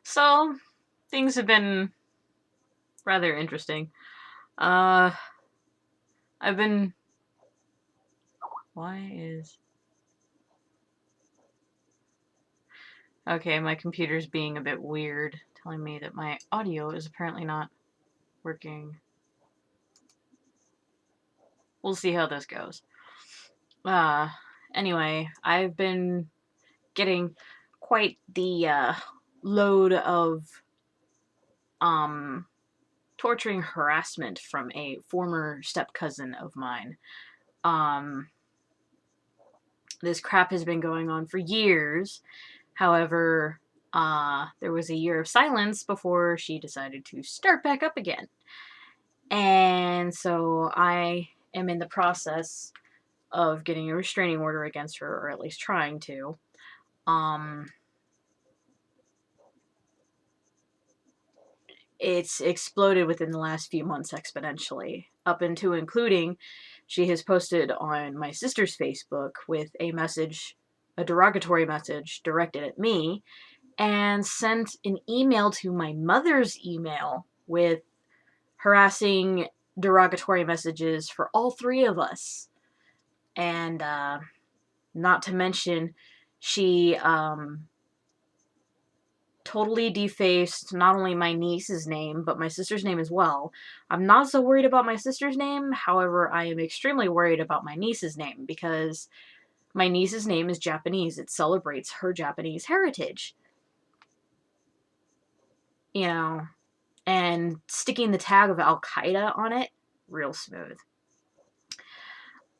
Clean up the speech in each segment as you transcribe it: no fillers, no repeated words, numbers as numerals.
So, things have been rather interesting. Uh, I've been. Why is. Okay, my computer's being a bit weird, telling me that my audio is apparently not working. We'll see how this goes. Uh, anyway, I've been getting quite the load of um torturing harassment from a former step cousin of mine. Um, this crap has been going on for years. However, there was a year of silence before she decided to start back up again. And so I am in the process of getting a restraining order against her, or at least trying to. Um, it's exploded within the last few months exponentially, up into including she has posted on my sister's Facebook with a message, a derogatory message directed at me, and sent an email to my mother's email with harassing derogatory messages for all three of us. And not to mention, she totally defaced not only my niece's name, but my sister's name as well. I'm not so worried about my sister's name, however, I am extremely worried about my niece's name because my niece's name is Japanese. It celebrates her Japanese heritage. You know, and sticking the tag of Al Qaeda on it, real smooth.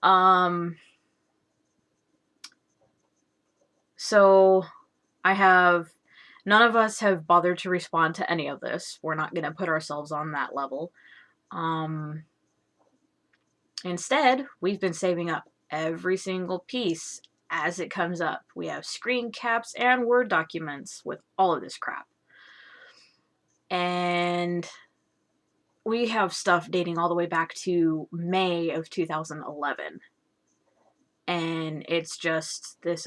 Um, so I have none of us have bothered to respond to any of this. We're not going to put ourselves on that level. Um, Instead, we've been saving up every single piece as it comes up. We have screen caps and Word documents with all of this crap. And we have stuff dating all the way back to May of 2011. And it's just this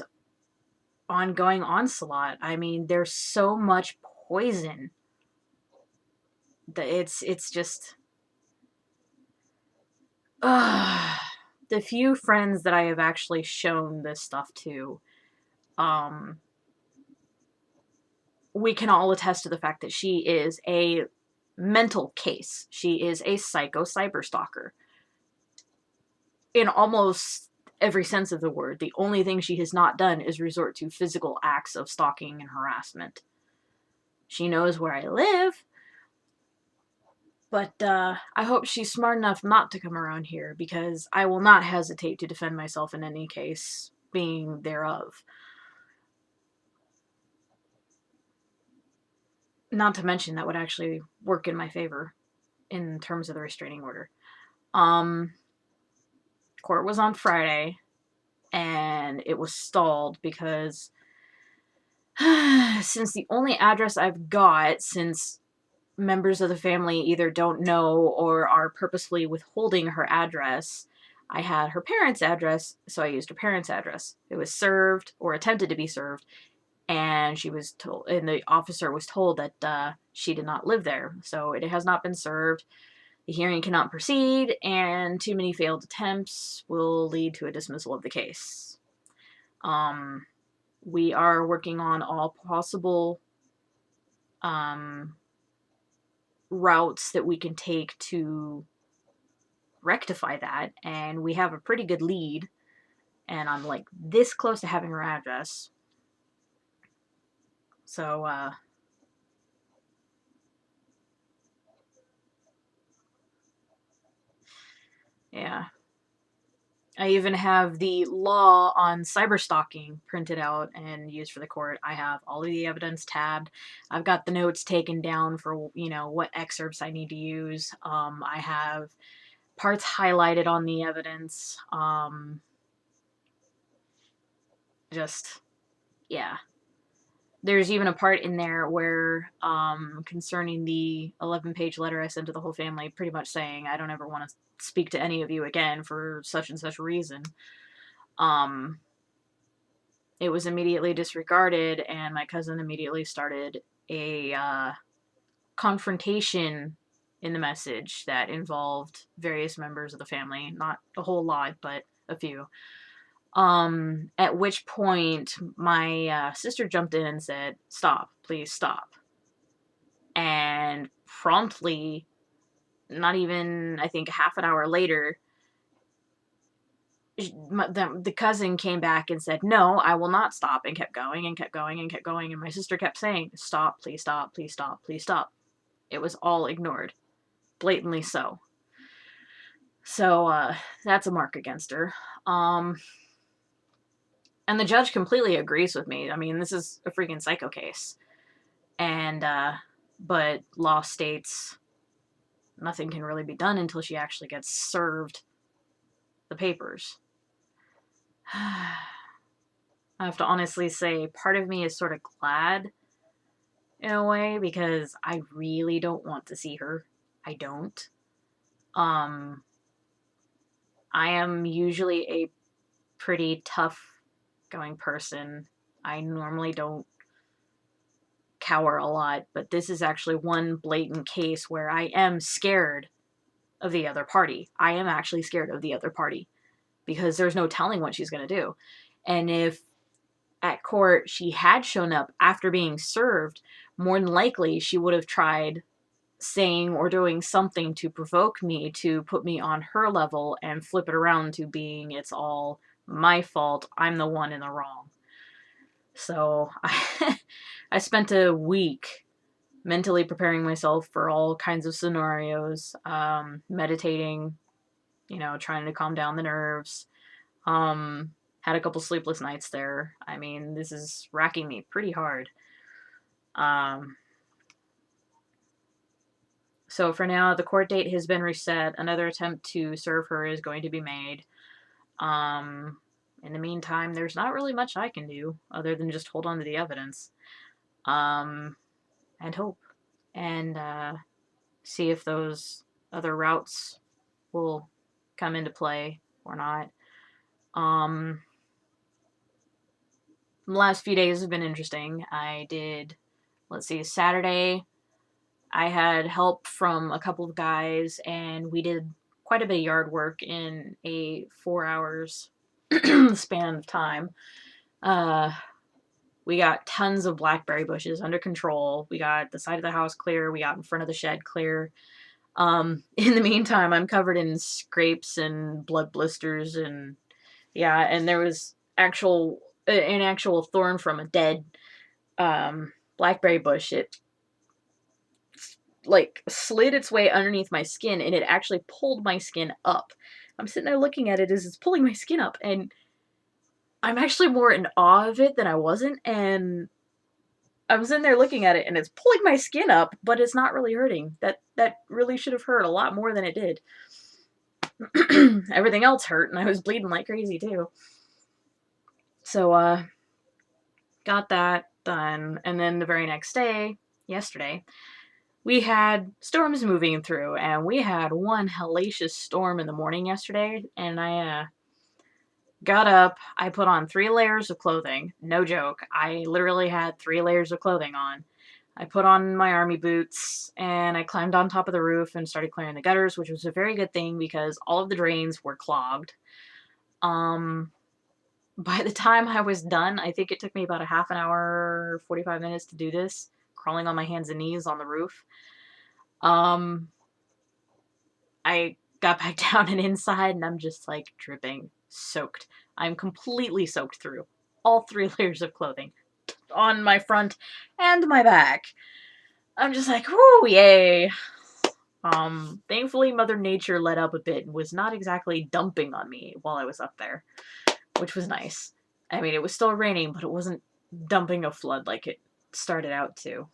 ongoing onslaught. I mean, there's so much poison that it's just the few friends that I have actually shown this stuff to, um, we can all attest to the fact that she is a mental case. She is a psycho cyberstalker. In almost every sense of the word. The only thing she has not done is resort to physical acts of stalking and harassment. She knows where I live, but I hope she's smart enough not to come around here, because I will not hesitate to defend myself in any case being thereof. Not to mention that would actually work in my favor in terms of the restraining order. Um, Court was on Friday, and it was stalled because since the only address I've got, since members of the family either don't know or are purposefully withholding her address, I had her parents' address, so I used her parents' address. It was served, or attempted to be served, and she was told, and the officer was told that she did not live there, so it has not been served. The hearing cannot proceed, and too many failed attempts will lead to a dismissal of the case. We are working on all possible routes that we can take to rectify that, and we have a pretty good lead, and I'm like this close to having her address. So yeah, I even have the law on cyberstalking printed out and used for the court. I have all of the evidence tabbed. I've got the notes taken down for, what excerpts I need to use. I have parts highlighted on the evidence. Just, yeah. There's even a part in there where, concerning the 11-page letter I sent to the whole family, pretty much saying I don't ever want to speak to any of you again for such and such reason. Um, it was immediately disregarded, and my cousin immediately started a confrontation in the message that involved various members of the family. Not a whole lot, but a few. At which point my sister jumped in and said, "Stop, please stop." And promptly, not even, I think, half an hour later, the cousin came back and said, "No, I will not stop," and kept going and kept going and kept going. And my sister kept saying, "Stop, please stop, please stop, please stop." It was all ignored. Blatantly so. So, that's a mark against her. And the judge completely agrees with me. I mean, this is a freaking psycho case. And, but law states nothing can really be done until she actually gets served the papers. I have to honestly say, part of me is sort of glad in a way, because I really don't want to see her. I don't. I am usually a pretty tough going person. I normally don't cower a lot, but this is actually one blatant case where I am scared of the other party. I am actually scared of the other party because there's no telling what she's going to do. And if at court she had shown up after being served, more than likely she would have tried saying or doing something to provoke me, to put me on her level and flip it around to being, it's all my fault, I'm the one in the wrong. So I spent a week mentally preparing myself for all kinds of scenarios, meditating, trying to calm down the nerves. Had a couple sleepless nights there. I mean, this is racking me pretty hard. So for now, the court date has been reset. Another attempt to serve her is going to be made. In the meantime, there's not really much I can do other than just hold on to the evidence. And hope. And see if those other routes will come into play or not. The last few days have been interesting. I did, Saturday, I had help from a couple of guys, and we did quite a bit of yard work in a 4 hours span of time. We got tons of blackberry bushes under control. We got the side of the house clear. We got in front of the shed clear. In the meantime, I'm covered in scrapes and blood blisters, and yeah, and there was an actual thorn from a dead blackberry bush. It slid its way underneath my skin, and it actually pulled my skin up. I'm sitting there looking at it as it's pulling my skin up, and I'm actually more in awe of it than I wasn't, and I'm sitting there looking at it, and it's pulling my skin up, but it's not really hurting. That really should have hurt a lot more than it did. Everything else hurt, and I was bleeding like crazy, too. So, got that done, and then the very next day, yesterday, we had storms moving through, and we had one hellacious storm in the morning yesterday, and I got up, I put on 3 layers of clothing, no joke, I literally had 3 layers of clothing on. I put on my army boots, and I climbed on top of the roof and started clearing the gutters, which was a very good thing because all of the drains were clogged. By the time I was done, I think it took me about a half an hour, 45 minutes to do this, crawling on my hands and knees on the roof. I got back down and inside, and I'm just dripping, soaked. I'm completely soaked through all 3 layers of clothing on my front and my back. I'm just like, whoo, yay. Thankfully, Mother Nature let up a bit and was not exactly dumping on me while I was up there, which was nice. I mean, it was still raining, but it wasn't dumping a flood like it started out to.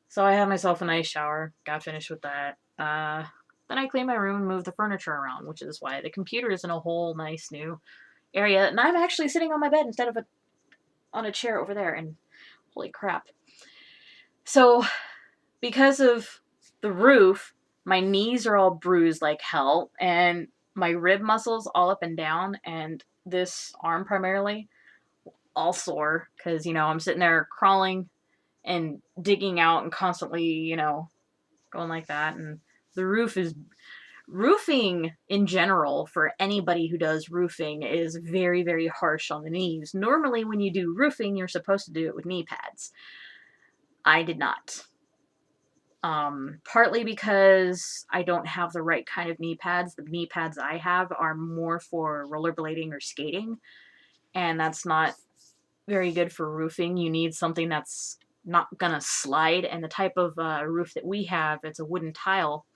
So I had myself a nice shower, got finished with that. Then I cleaned my room and moved the furniture around, which is why the computer is in a whole nice new area. And I'm actually sitting on my bed instead of on a chair over there, and holy crap. So, because of the roof, my knees are all bruised like hell, and my rib muscles all up and down, and this arm primarily, all sore because, I'm sitting there crawling and digging out and constantly, going like that. And the roofing in general for anybody who does roofing is very, very harsh on the knees. Normally, when you do roofing, you're supposed to do it with knee pads. I did not. Partly because I don't have the right kind of knee pads. The knee pads I have are more for rollerblading or skating, and that's not very good for roofing. You need something that's not gonna slide, and the type of roof that we have, it's a wooden tile.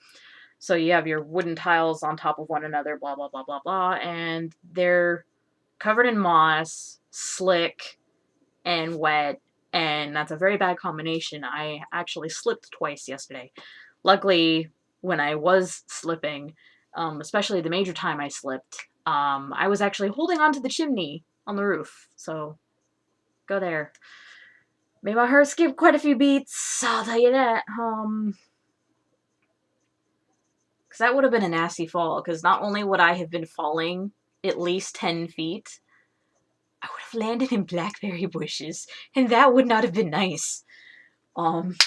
So you have your wooden tiles on top of one another, blah, blah, blah, blah, blah, and they're covered in moss, slick, and wet, and that's a very bad combination. I actually slipped twice yesterday. Luckily, when I was slipping, especially the major time I slipped, I was actually holding onto the chimney on the roof. So, go there. Made my heart skip quite a few beats, I'll tell you that. Because that would have been a nasty fall, because not only would I have been falling at least 10 feet, I would have landed in blackberry bushes, and that would not have been nice. Um,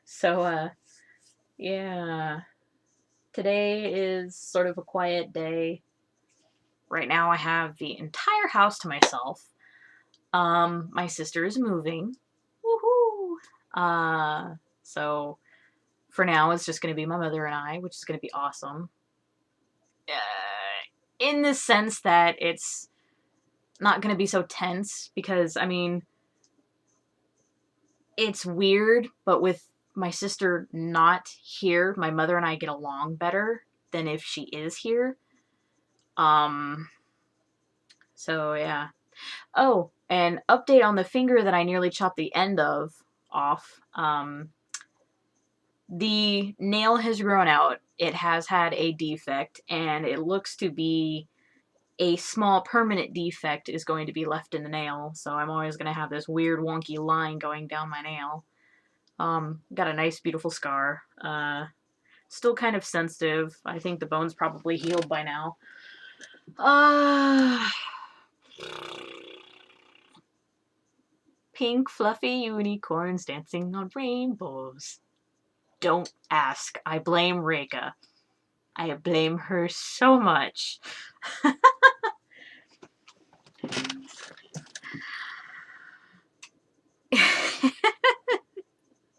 so, yeah. Today is sort of a quiet day. Right now I have the entire house to myself. My sister is moving. Woohoo! So for now it's just going to be my mother and I, which is going to be awesome. In the sense that it's not going to be so tense because, I mean, it's weird, but with my sister not here, my mother and I get along better than if she is here. So yeah. Oh, and update on the finger that I nearly chopped the end of off. The nail has grown out. It has had a defect, and it looks to be a small permanent defect is going to be left in the nail. So I'm always going to have this weird wonky line going down my nail. Got a nice beautiful scar. Still kind of sensitive. I think the bone's probably healed by now. Pink fluffy unicorns dancing on rainbows. Don't ask. I blame Reka. I blame her so much.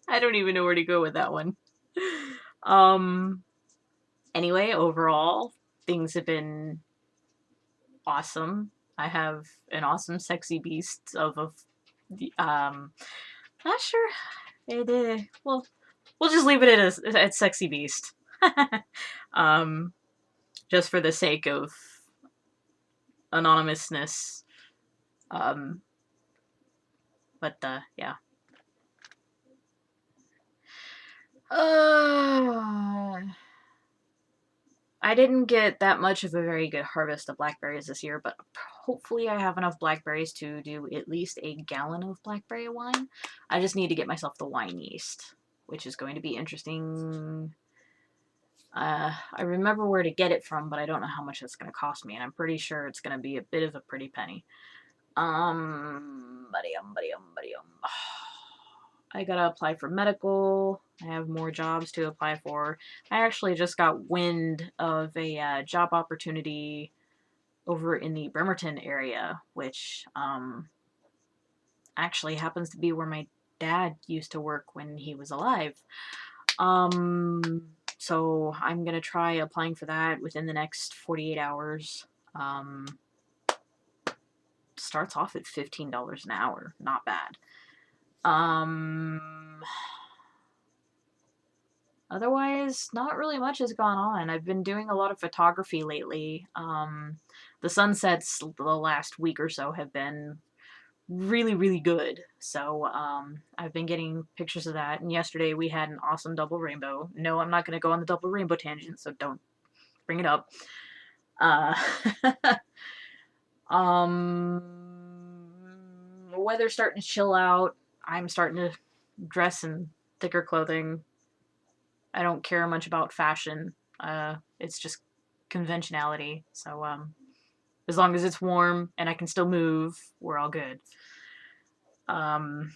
I don't even know where to go with that one. Anyway, overall, things have been awesome. I have an awesome sexy beast not sure. Well, we'll just leave it at sexy beast. Just for the sake of anonymousness. Yeah. I didn't get that much of a very good harvest of blackberries this year, but hopefully I have enough blackberries to do at least a gallon of blackberry wine. I just need to get myself the wine yeast, which is going to be interesting. I remember where to get it from, but I don't know how much it's going to cost me, and I'm pretty sure it's going to be a bit of a pretty penny. I gotta apply for medical. I have more jobs to apply for. I actually just got wind of a job opportunity over in the Bremerton area, which actually happens to be where my dad used to work when he was alive. So I'm gonna try applying for that within the next 48 hours. Starts off at $15 an hour. Not bad. Otherwise, not really much has gone on. I've been doing a lot of photography lately. The sunsets the last week or so have been really, really good. So I've been getting pictures of that. And yesterday we had an awesome double rainbow. No, I'm not going to go on the double rainbow tangent, so don't bring it up. The weather's starting to chill out. I'm starting to dress in thicker clothing. I don't care much about fashion. It's just conventionality. So, As long as it's warm and I can still move, we're all good. Um,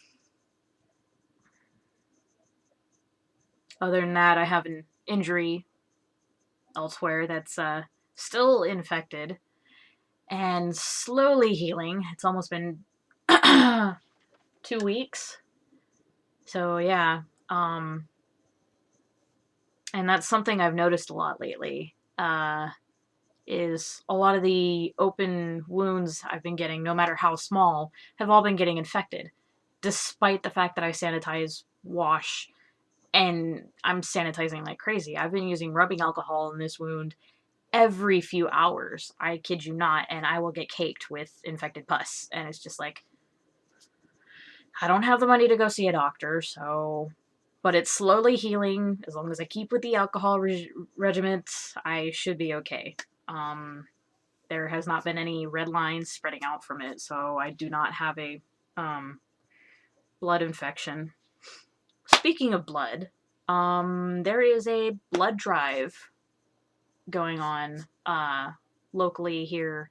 Other than that, I have an injury elsewhere that's still infected and slowly healing. It's almost been 2 weeks. So yeah, and that's something I've noticed a lot lately. Is a lot of the open wounds I've been getting, no matter how small, have all been getting infected, despite the fact that I sanitize, wash, and I'm sanitizing like crazy. I've been using rubbing alcohol in this wound every few hours. I kid you not, and I will get caked with infected pus. And it's just like, I don't have the money to go see a doctor, so. But it's slowly healing. As long as I keep with the alcohol regiment, I should be okay. There has not been any red lines spreading out from it, so I do not have a blood infection. Speaking of blood, there is a blood drive going on locally here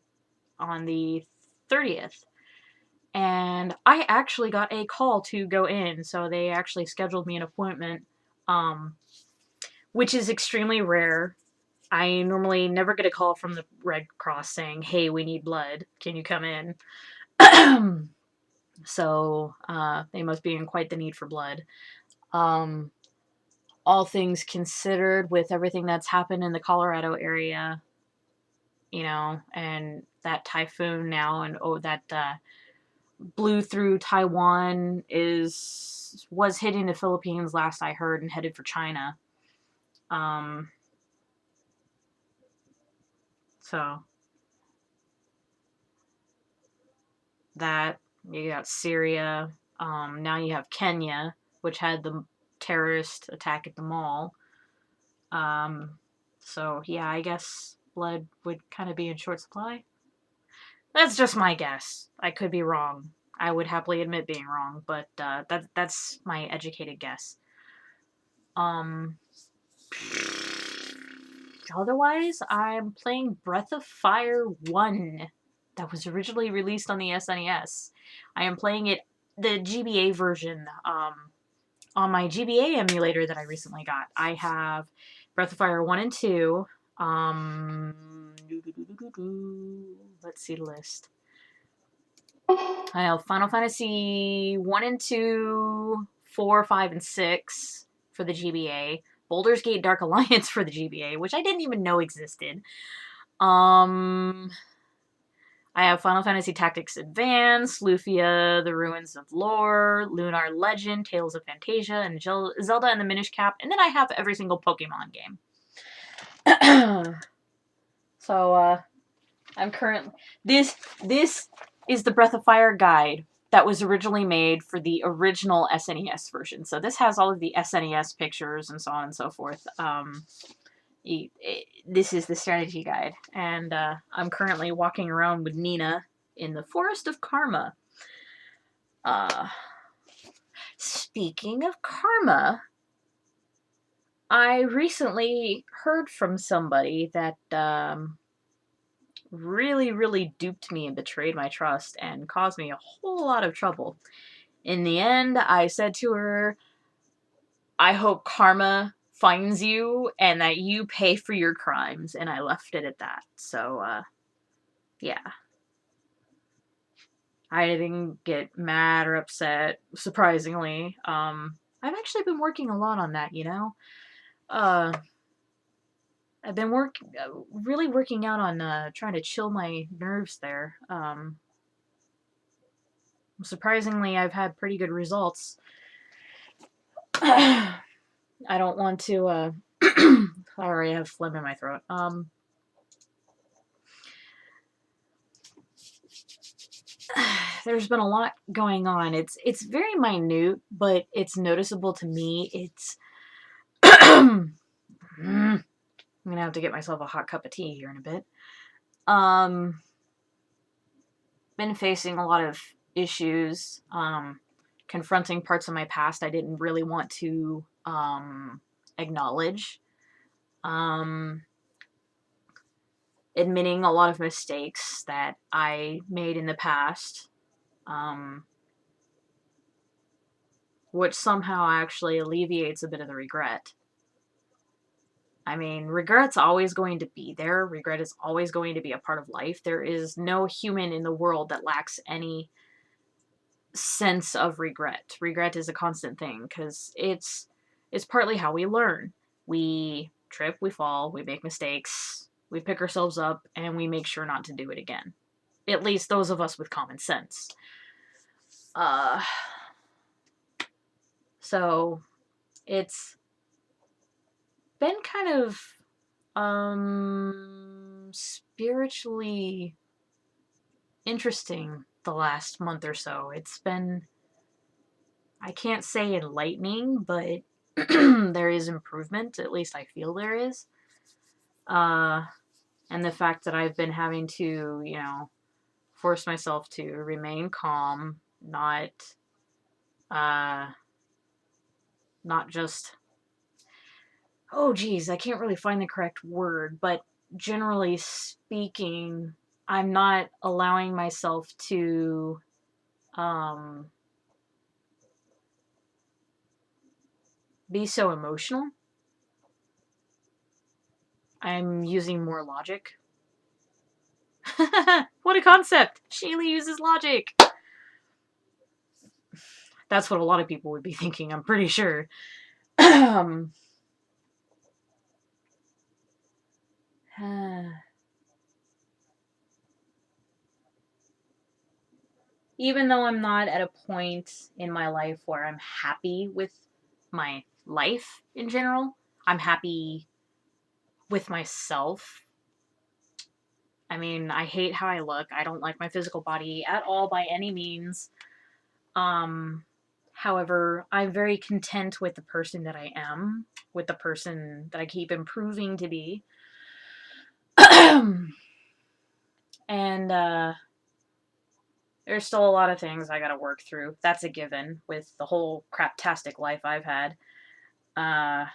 on the 30th. And I actually got a call to go in, so they actually scheduled me an appointment, which is extremely rare. I normally never get a call from the Red Cross saying, hey, we need blood. Can you come in? So they must be in quite the need for blood. All things considered, with everything that's happened in the Colorado area, and that typhoon now, and that blew through Taiwan, was hitting the Philippines last I heard, and headed for China. So that, you got Syria. Now you have Kenya, which had the terrorist attack at the mall. So yeah, I guess blood would kind of be in short supply. That's just my guess. I could be wrong. I would happily admit being wrong, but that's my educated guess. Otherwise, I'm playing Breath of Fire 1 that was originally released on the SNES. I am playing it, the GBA version, on my GBA emulator that I recently got. I have Breath of Fire 1 and 2. Let's see the list. I have Final Fantasy 1 and 2, 4, 5, and 6 for the GBA. Baldur's Gate Dark Alliance for the GBA, which I didn't even know existed. I have Final Fantasy Tactics Advance, Lufia, The Ruins of Lore, Lunar Legend, Tales of Fantasia, and Zelda and the Minish Cap, and then I have every single Pokemon game. So, I'm currently... This is the Breath of Fire guide that was originally made for the original SNES version. So this has all of the SNES pictures and so on and so forth. This is the strategy guide. And I'm currently walking around with Nina in the Forest of Karma. Speaking of karma, I recently heard from somebody that really, really duped me and betrayed my trust and caused me a whole lot of trouble. In the end, I said to her, I hope karma finds you and that you pay for your crimes, and I left it at that. So, yeah. I didn't get mad or upset, surprisingly. I've actually been working a lot on that, I've been really working out on trying to chill my nerves there. Surprisingly, I've had pretty good results. I don't want to, sorry, I have phlegm in my throat. There's been a lot going on. It's very minute, but it's noticeable to me. It's I'm gonna have to get myself a hot cup of tea here in a bit. Been facing a lot of issues, confronting parts of my past I didn't really want to acknowledge. admitting a lot of mistakes that I made in the past, which somehow actually alleviates a bit of the regret. I mean, regret's always going to be there. Regret is always going to be a part of life. There is no human in the world that lacks any sense of regret. Regret is a constant thing because it's partly how we learn. We trip, we fall, we make mistakes, we pick ourselves up, and we make sure not to do it again. At least those of us with common sense. So it's been kind of spiritually interesting the last month or so. It's been, I can't say enlightening, but there is improvement. At least I feel there is. And the fact that I've been having to, force myself to remain calm, not just, oh geez, I can't really find the correct word, but generally speaking, I'm not allowing myself to be so emotional. I'm using more logic. What a concept! Shaylee uses logic! That's what a lot of people would be thinking, I'm pretty sure. Even though I'm not at a point in my life where I'm happy with my life in general, I'm happy with myself. I mean, I hate how I look. I don't like my physical body at all by any means. However, I'm very content with the person that I am, with the person that I keep improving to be. And there's still a lot of things I gotta work through. That's a given with the whole craptastic life I've had. I'm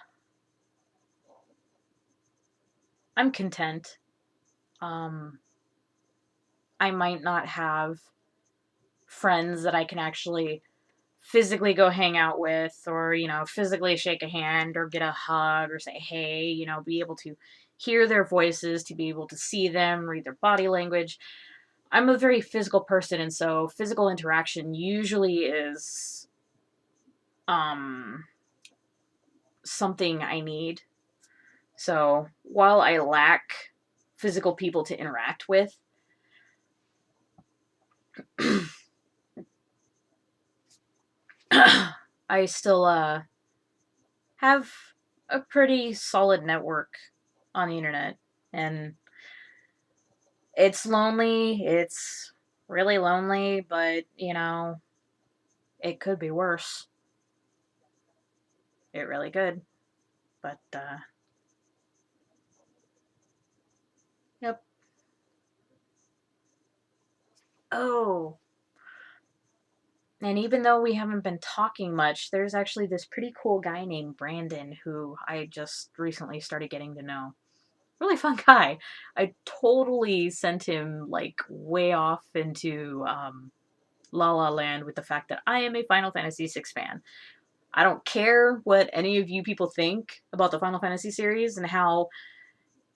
content. I might not have friends that I can actually physically go hang out with, or, physically shake a hand or get a hug or say, hey, be able to hear their voices, to be able to see them, read their body language. I'm a very physical person, and so physical interaction usually is something I need. So while I lack physical people to interact with, I still have a pretty solid network on the internet, and it's lonely, it's really lonely, but, it could be worse. It really could. But, yep. Oh. And even though we haven't been talking much, there's actually this pretty cool guy named Brandon who I just recently started getting to know. Really fun guy. I totally sent him, way off into, La La Land with the fact that I am a Final Fantasy VI fan. I don't care what any of you people think about the Final Fantasy series and how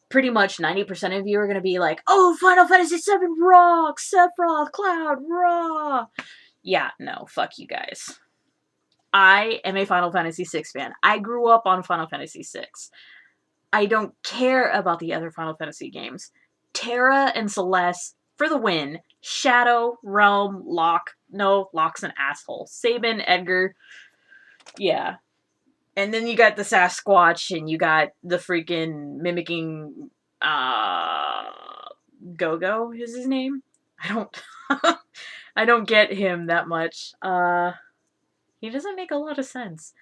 pretty much 90% of you are going to be like, oh, Final Fantasy VII rocks! Sephiroth, Cloud, raw! Yeah, no, fuck you guys. I am a Final Fantasy VI fan. I grew up on Final Fantasy VI. I don't care about the other Final Fantasy games. Terra and Celeste for the win. Shadow, Realm, Locke. No, Locke's an asshole. Sabin, Edgar. Yeah. And then you got the Sasquatch, and you got the freaking mimicking, Go-Go is his name? I don't get him that much. He doesn't make a lot of sense.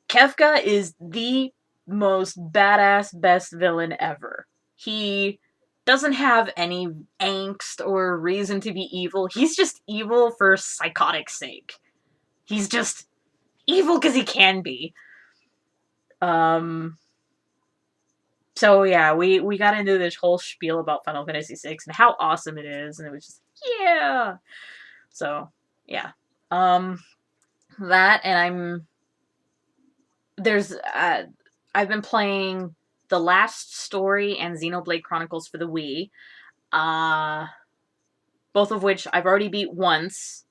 Kefka is the most badass, best villain ever. He doesn't have any angst or reason to be evil. He's just evil for psychotic sake. He's just evil because he can be. So yeah, we got into this whole spiel about Final Fantasy VI and how awesome it is, and it was just yeah. So yeah, um, that and there's I've been playing The Last Story and Xenoblade Chronicles for the Wii, uh, both of which I've already beat once.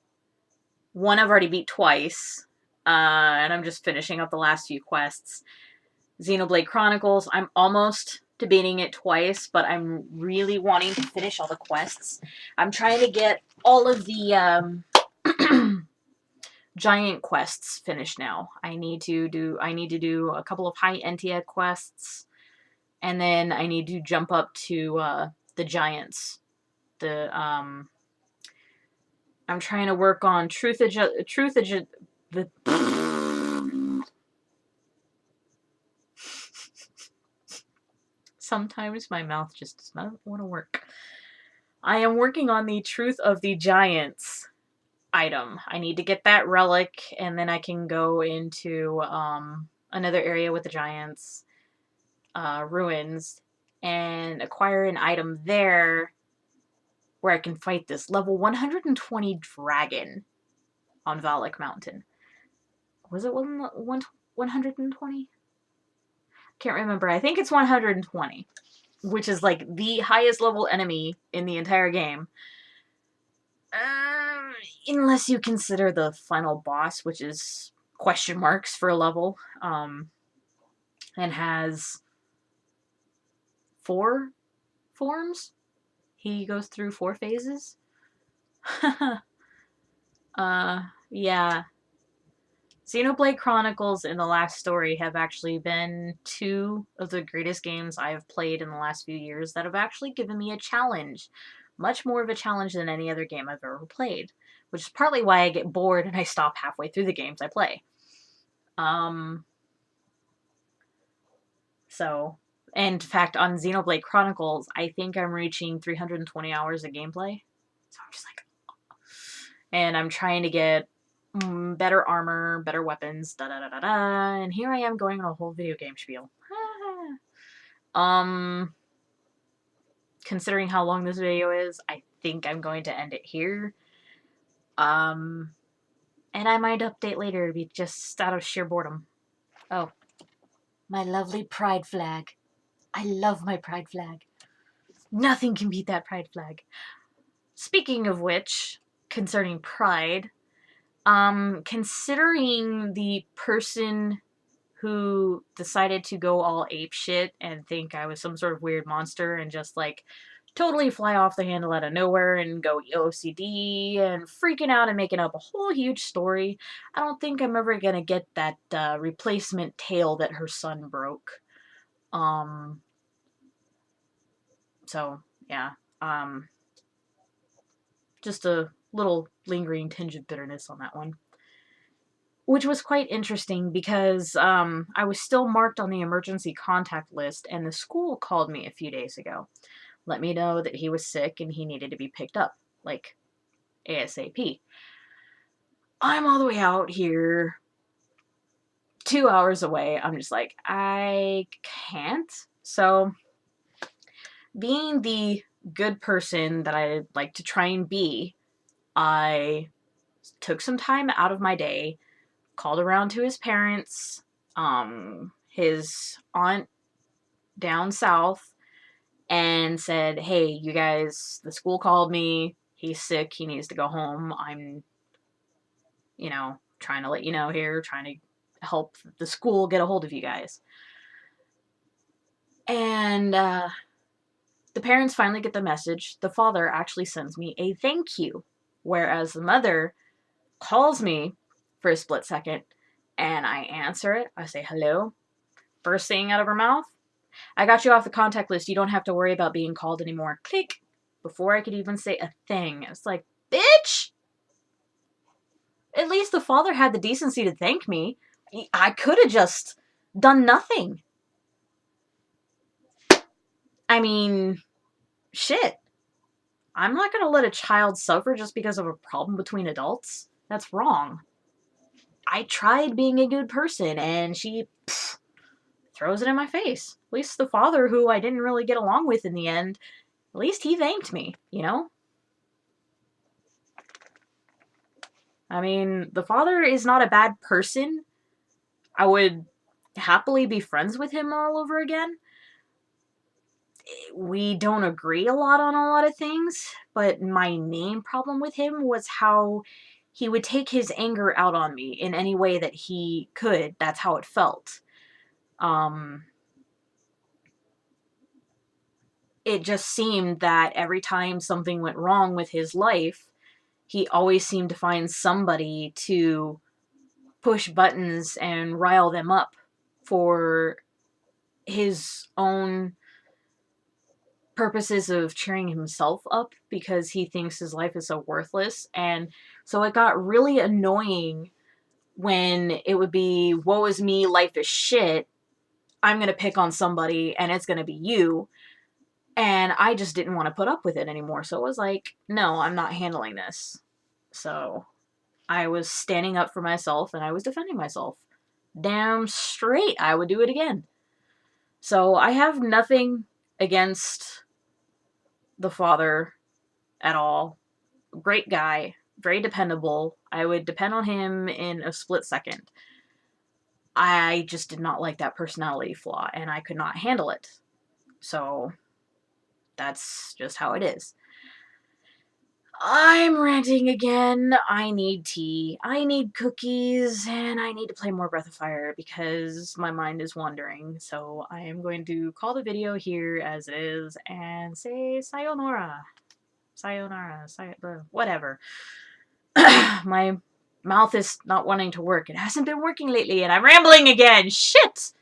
One I've already beat twice, and I'm just finishing up the last few quests. Xenoblade Chronicles, I'm almost to beating it twice, but I'm really wanting to finish all the quests. I'm trying to get all of the giant quests finished now. I need to do a couple of high Entia quests, and then I need to jump up to the giants. I'm trying to work on the sometimes my mouth just does not want to work. I am working on the Truth of the Giants item. I need to get that relic, and then I can go into another area with the giants, ruins, and acquire an item there where I can fight this level 120 dragon on Valak Mountain. Was it 120? Can't remember. I think it's 120, which is like the highest level enemy in the entire game. Unless you consider the final boss, which is question marks for a level, and has 4 forms. He goes through 4 phases. Yeah. Xenoblade Chronicles and The Last Story have actually been 2 of the greatest games I have played in the last few years that have actually given me a challenge. Much more of a challenge than any other game I've ever played. Which is partly why I get bored and I stop halfway through the games I play. So, and in fact, on Xenoblade Chronicles, I think I'm reaching 320 hours of gameplay. So I'm just like, and I'm trying to get better armor, better weapons, da da da da da. And here I am going on a whole video game spiel. Considering how long this video is, I think I'm going to end it here. And I might update later, just out of sheer boredom. Oh, my lovely pride flag. I love my pride flag. Nothing can beat that pride flag. Speaking of which, concerning pride, considering the person who decided to go all ape shit and think I was some sort of weird monster and just like totally fly off the handle out of nowhere and go OCD and freaking out and making up a whole huge story, I don't think I'm ever gonna get that replacement tail that her son broke. So yeah, just a little lingering tinge of bitterness on that one. Which was quite interesting because I was still marked on the emergency contact list, and the school called me a few days ago. Let me know that he was sick and he needed to be picked up, like ASAP. I'm all the way out here, 2 hours away. I'm just like, I can't. So, being the good person that I like to try and be, I took some time out of my day, called around to his parents, his aunt down south, and said, hey, you guys, the school called me. He's sick. He needs to go home. I'm, trying to let you know here, trying to help the school get a hold of you guys. And the parents finally get the message. The father actually sends me a thank you, whereas the mother calls me for a split second, and I answer it. I say hello. First thing out of her mouth, I got you off the contact list. You don't have to worry about being called anymore. Click. Before I could even say a thing, it's like, bitch! At least the father had the decency to thank me. I could have just done nothing. I mean, shit. I'm not gonna let a child suffer just because of a problem between adults. That's wrong. I tried being a good person, and she throws it in my face. At least the father, who I didn't really get along with in the end, at least he thanked me, you know? I mean, the father is not a bad person. I would happily be friends with him all over again. We don't agree a lot on a lot of things, but my main problem with him was how he would take his anger out on me in any way that he could. That's how it felt. Um, it just seemed that every time something went wrong with his life, he always seemed to find somebody to push buttons and rile them up for his own purposes of cheering himself up because he thinks his life is so worthless. And so it got really annoying when it would be, woe is me, life is shit, I'm gonna pick on somebody and it's gonna be you. And I just didn't want to put up with it anymore. So it was like, no, I'm not handling this. So I was standing up for myself and I was defending myself. Damn straight, I would do it again. So I have nothing against the father at all. Great guy, very dependable. I would depend on him in a split second. I just did not like that personality flaw and I could not handle it. So that's just how it is. I'm ranting again. I need tea. I need cookies. And I need to play more Breath of Fire because my mind is wandering. So I am going to call the video here as it is and say sayonara. Sayonara. Whatever. My mouth is not wanting to work. It hasn't been working lately and I'm rambling again. Shit!